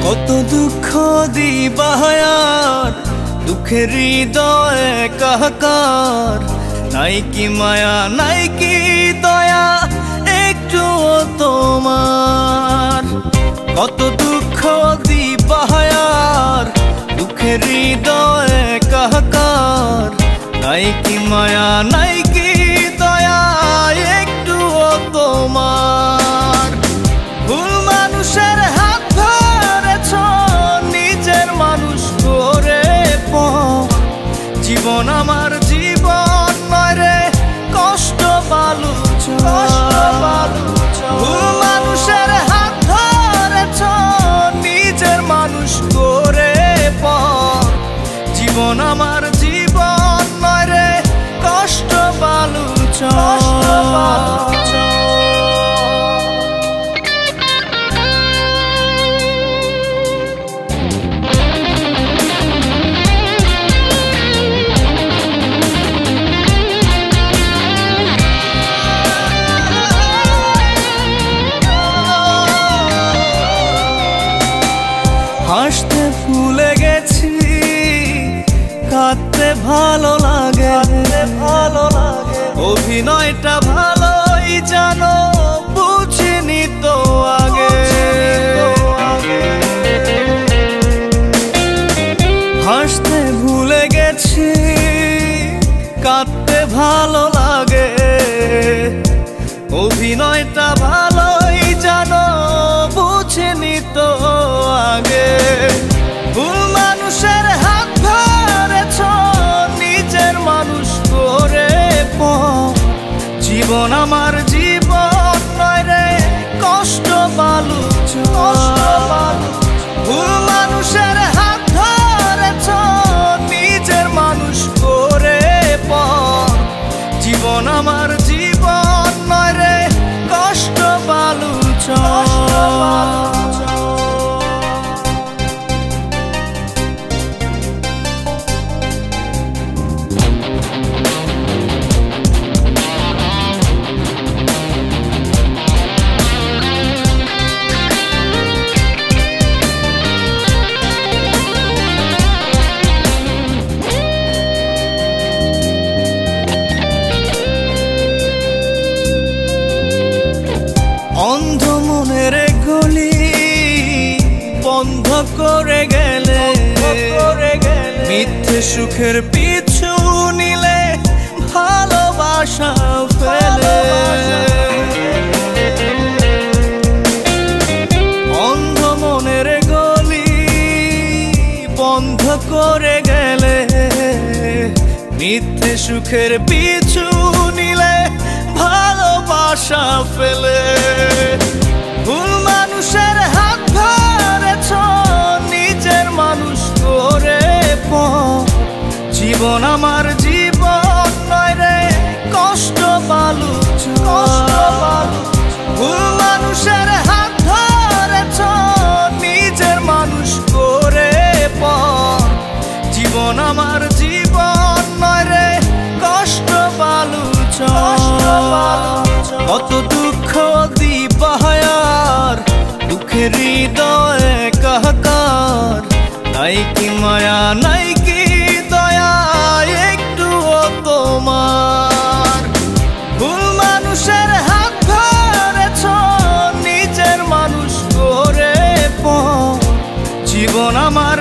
কত দুঃখ দিবাহার দুঃখের হৃদয়ে কাহাকার, নাই কি মায়া নাই কি দয়া একটু তোমার। কত দুঃখ দিবাহার দুঃখের হৃদয়ে কাহাকার, নাই কি মায়া নাই কি দয়া একটু তোমার। ভুল মানুষের হাত ধরেছ নিজের মানুষ করে জীবন আমার জীবন নয় রে কষ্ট বালুচ। ভুল মানুষের হাত ধরেছ নিজের মানুষ করে জীবন আমার জীবন নয় রে কষ্ট বালুচ। হাসতে ভুলে গেছি কাঁদতে ভালো লাগে, অভিনয়টা ভালোই জানো বুঝিনি তো আগে। হাসতে ভুলে গেছি কাঁদতে ভালো লাগে, অভিনয়টা ভালোই জানো বুঝিনি তো আগে। ভুল মানুষের হাত ধরেছ নিজের মানুষ করে জীবন আমার জীবন নয় রে কষ্ট বালুচ। ভুল মানুষের হাত ধরেছ নিজের মানুষ করে জীবন আমার জীবন নয় রে কষ্ট বালুচ। অন্ধ মনের গলি বন্ধ করে গেলে, মিথ্যে সুখের পিছু নিলে ভালোবাসা ফেলে। অন্ধ মনের গলি বন্ধ করে গেলে, মিথ্যে সুখের পিছু নিলে ভালোবাসা ফেলে। ভুল মানুষের হাত ধরেছ নিজের মানুষ করে জীবন আমার জীবন নয় রে কষ্ট বালুচ। ভুল মানুষের হাত ধরেছ নিজের মানুষ করে জীবন আমার জীবন নয় রে কষ্ট বালুচ। কত দুঃখ দিবাহার দুঃখের হৃদয়ে কাহাকার, নাই কি মায়া নাই কি দয়া একটু তোমার। ভুল মানুষের হাত ধরেছ নিজের মানুষ করে জীবন আমার